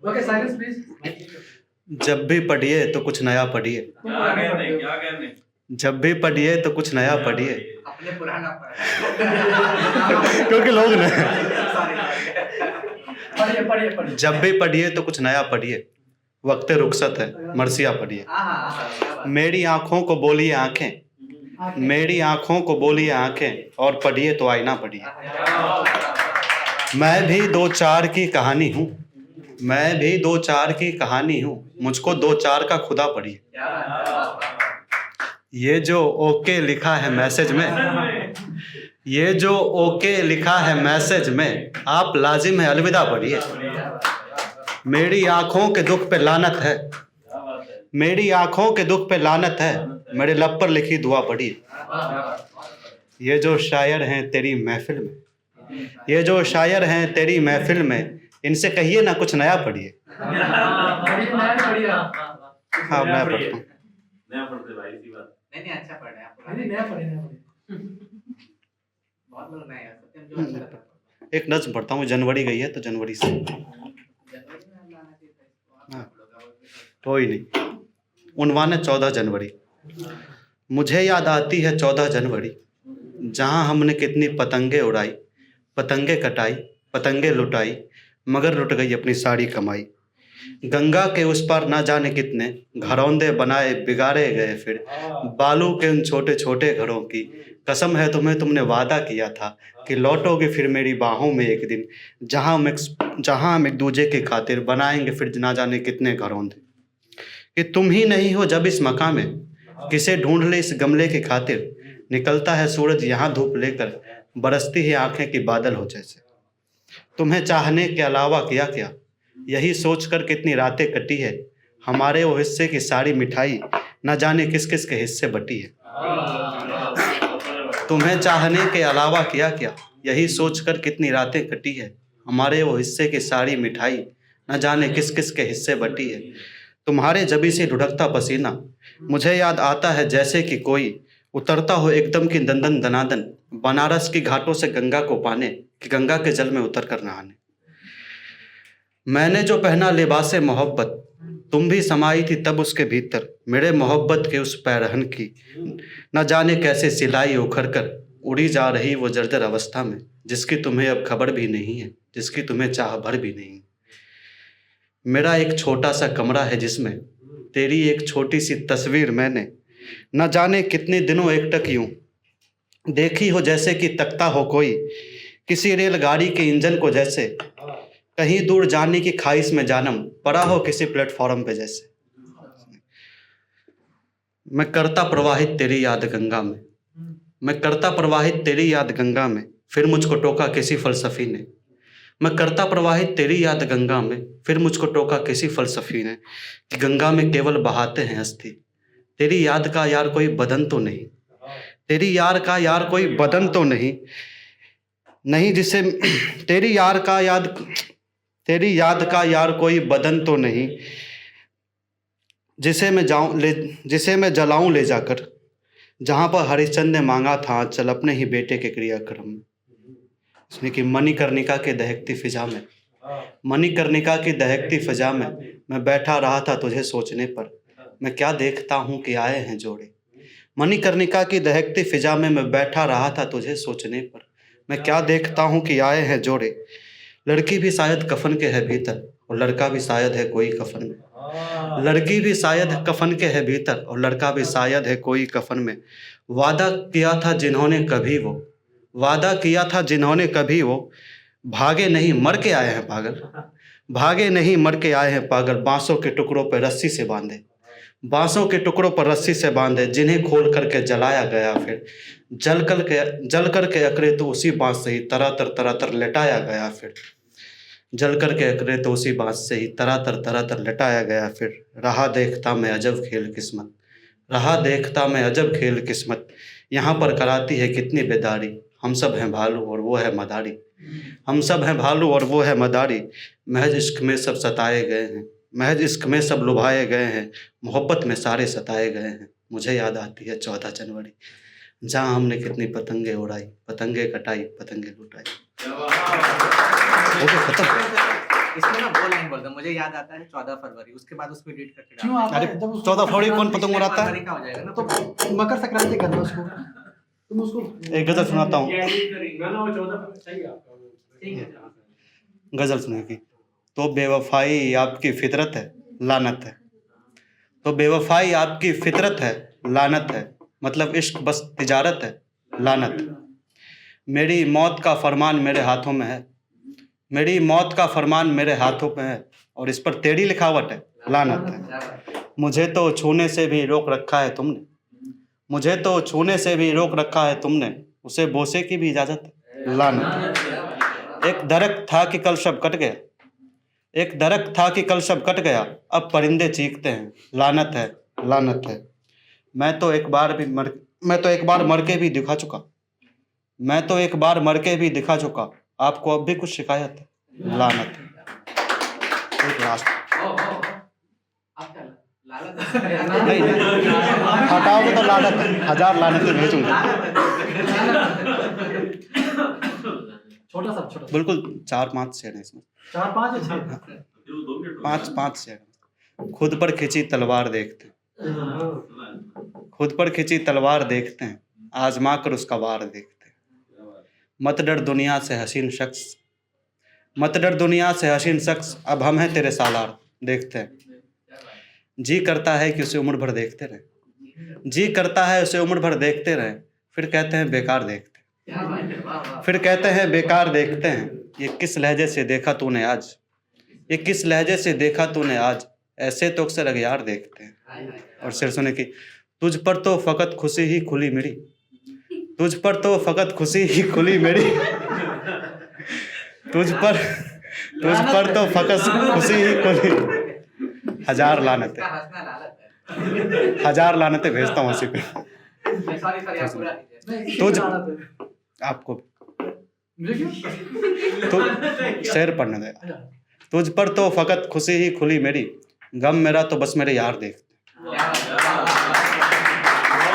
Okay silence please. जब भी पढ़िए तो कुछ नया पढ़िए। क्या कहने? जब भी पढ़िए तो कुछ नया पढ़िए। अपने पुराना क्योंकि लोग न पढ़िए पढ़िए पढ़िए। जब भी पढ़िए तो कुछ नया पढ़िए। वक्त रुखसत है मरसिया पढ़िए। मेरी आंखों को बोलिए आंखें, मेरी आंखों को बोलिए आंखें, और पढ़िए तो आईना पढ़िए। मैं भी दो चार की कहानी हूँ, मैं भी दो चार की कहानी हूँ, मुझको दो चार का खुदा पढ़िए। ये जो ओके लिखा है मैसेज में, ये जो ओके लिखा है मैसेज में, आप लाजिम है अलविदा पढ़िए। मेरी आंखों के दुख पे लानत है, मेरी आंखों के दुख पे लानत है, मेरे लब पर लिखी दुआ पढ़िए। ये जो शायर हैं तेरी महफिल में, ये जो शायर हैं तेरी महफिल में, इनसे कहिए ना कुछ नया पढ़िए। हाँ मैं पढ़ता हूँ। नया पढ़ते भाई, इसी बात। नहीं अच्छा पढ़ रहे हैं आप। नहीं नया पढ़े बहुत लोग नए हैं सत्यम जो अच्छा लगता है। एक नज्म पढ़ता हूँ, जनवरी गई है तो जनवरी से। हाँ कोई नहीं। उन्वान है 14 जनवरी। मुझे याद आती है 14 जनवरी, जहाँ हमने कितनी पतंगे उड़ाई, पतंगे कटाई, पतंगे लुटाई, मगर लुट गई अपनी सारी कमाई। गंगा के उस पार ना जाने कितने घरौंदे बनाए बिगाड़े गए, फिर बालू के उन छोटे छोटे घरों की कसम है तुम्हें, तुमने वादा किया था कि लौटोगे फिर मेरी बाहों में एक दिन, जहाँ हम एक दूजे की खातिर बनाएंगे फिर ना जाने कितने घरौंदे। कि तुम ही नहीं हो जब इस मकान में, किसे ढूंढ ले इस गमले की खातिर, निकलता है सूरज यहाँ धूप लेकर, बरसती है आंखें की बादल हो जैसे। तुम्हें चाहने के अलावा किया क्या, यही सोचकर कितनी रातें कटी है, हमारे वो हिस्से की सारी मिठाई न जाने किस किस के हिस्से बटी है। तुम्हें चाहने के अलावा किया क्या, यही सोचकर कितनी रातें कटी है, हमारे वो हिस्से की सारी मिठाई न जाने किस किस के हिस्से बटी है। तुम्हारे जबी से ढुढ़कता पसीना मुझे याद आता है जैसे कि कोई उतरता हो एकदम की दंदन दनादन, बनारस की घाटों से गंगा को पाने, कि गंगा के जल में उतर कर नहाने। मैंने जो पहना लिबासे मोहब्बत, तुम भी समाई थी तब उसके भीतर, मेरे मोहब्बत के उस पैरहन की न जाने कैसे सिलाई उखड़ कर उड़ी जा रही वो जर्जर अवस्था में, जिसकी तुम्हें अब खबर भी नहीं है, जिसकी तुम्हें चाह भर भी नहीं। मेरा एक छोटा सा कमरा है जिसमें तेरी एक छोटी सी तस्वीर मैंने न जाने कितने दिनों एकटक यूं देखी हो, जैसे कि तकता हो कोई किसी रेलगाड़ी के इंजन को, जैसे कहीं दूर जाने की ख्वाहिश में जानम पड़ा हो किसी प्लेटफॉर्म पे जैसे। मैं करता प्रवाहित तेरी याद गंगा में, मैं करता प्रवाहित तेरी याद गंगा में, फिर मुझको टोका किसी फलसफी ने। मैं करता प्रवाहित तेरी याद गंगा में, फिर मुझको टोका किसी फलसफी ने, कि गंगा में केवल बहाते हैं अस्थि, तेरी याद का यार कोई बदन तो नहीं, तेरी यार का यार कोई बदन तो नहीं, नहीं जिसे तेरी यार का याद, तेरी याद का यार कोई बदन तो नहीं, जिसे मैं जलाऊं ले जाकर, जहाँ पर हरिश्चंद्र ने मांगा था चल अपने ही बेटे के क्रियाक्रम। इसने कि मणिकर्णिका के दहकती फिजा में, मणिकर्णिका की दहकती फिजा में मैं बैठा रहा था तुझे सोचने पर, मैं क्या देखता हूँ कि आए हैं जोड़े। मणिकर्णिका की दहकती फिजा में मैं बैठा रहा था तुझे सोचने पर, मैं क्या देखता हूँ कि आए हैं जोड़े। लड़की भी शायद कफन के है भीतर और लड़का भी शायद है कोई कफन में, लड़की भी शायद कफन के है भीतर और लड़का भी शायद है कोई कफन में। वादा किया था जिन्होंने कभी वो, वादा किया था जिन्होंने कभी वो, भागे नहीं मर के आए हैं पागल, भागे नहीं मर के आए हैं पागल। बांसों के टुकड़ों पर रस्सी से बांधे, बांसों के टुकड़ों पर रस्सी से बांधे, जिन्हें खोल करके जलाया गया, फिर जल करके अकरे तो उसी बांस से ही तरातर लटाया गया, फिर जल करके अकरे तो उसी बांस से ही तरातर लटाया गया। फिर रहा देखता मैं अजब खेल किस्मत, रहा देखता मैं अजब खेल किस्मत, यहाँ पर कराती है कितनी बेदारी, हम सब हैं भालू और वो है मदारी, हम सब हैं भालू और वो है मदारी। महज इश्क में सब सताए गए हैं, महज इश्क में सब लुभाए गए हैं, मोहब्बत में सारे सताए गए हैं। मुझे याद आती है 14 जनवरी, जहाँ हमने कितनी पतंगे उड़ाई, पतंगे कटाई, पतंगे लुटाई। ओके खत्म। इसमें ना वो लाइन बोलता मुझे याद आता है 14 फरवरी, उसके बाद उसको एडिट करके क्यों डालता आता अरे है? जब उसको 14 फरवरी कौन पतंग है। उड़ाता है? फरवरी का हो जाएगा ना तो मकर संक्रांति करना उसको, तुम उसको एक गजल सुनाता हूँ, ठीक है। गजल सुनेगी। तो बेवफाई आपकी फितरत है, लानत है। तो बेवफाई आपकी फितरत है, लानत है। मतलब इश्क बस तिजारत है, लानत है। मेरी मौत का फरमान मेरे हाथों में है, मेरी मौत का फरमान मेरे हाथों में है, और इस पर तेरी लिखावट है, लानत है। मुझे तो छूने से भी रोक रखा है तुमने, मुझे तो छूने से भी रोक रखा है तुमने, उसे बोसे की भी इजाजत है, लानत है। एक दरख्त था कि कल शब कट गया, एक दरख्त था कि कल शब कट गया, अब परिंदे चीखते हैं, लानत है, लानत है। मैं तो एक बार मर के भी दिखा चुका, मैं तो एक बार मर के भी दिखा चुका, आपको अब भी कुछ शिकायत है, लानत है। एक लास्ट नहीं हटाओगे तो लानत है, 1000 लानतें भेजूंगा। छोटा सा बिल्कुल 4-5 शेर है इसमें, 4-5 है। 5 शेर। खुद पर खिंची तलवार देखते हैं, खुद पर खिंची तलवार देखते हैं, आजमा कर उसका वार देखते हैं। मत डर दुनिया से हसीन शख्स, मत डर दुनिया से हसीन शख्स, अब हम हैं तेरे सालार देखते हैं। जी करता है कि उसे उम्र भर देखते रहे, जी करता है उसे उम्र भर देखते रहे, फिर कहते हैं बेकार देखते हैं, फिर कहते हैं बेकार देखते हैं। ये किस लहजे से देखा तूने आज, ये किस लहजे से देखा तूने आज, ऐसे तो अक्सर अगयार देखते हैं। और शेर सुने की, तुझ पर तो फकत खुशी ही खुली मेरी, तुझ पर तो फकत खुशी ही खुली मेरी, तुझ पर तो फकत खुशी ही खुली। 1000 लानतें, 1000 लानतें भेजता हूँ उसी पे। तुझ आपको मुझे क्यों? तो शेर पढ़ने देगा। तुझ पर तो फकत खुशी ही खुली मेरी, गम मेरा तो बस मेरे यार देखते।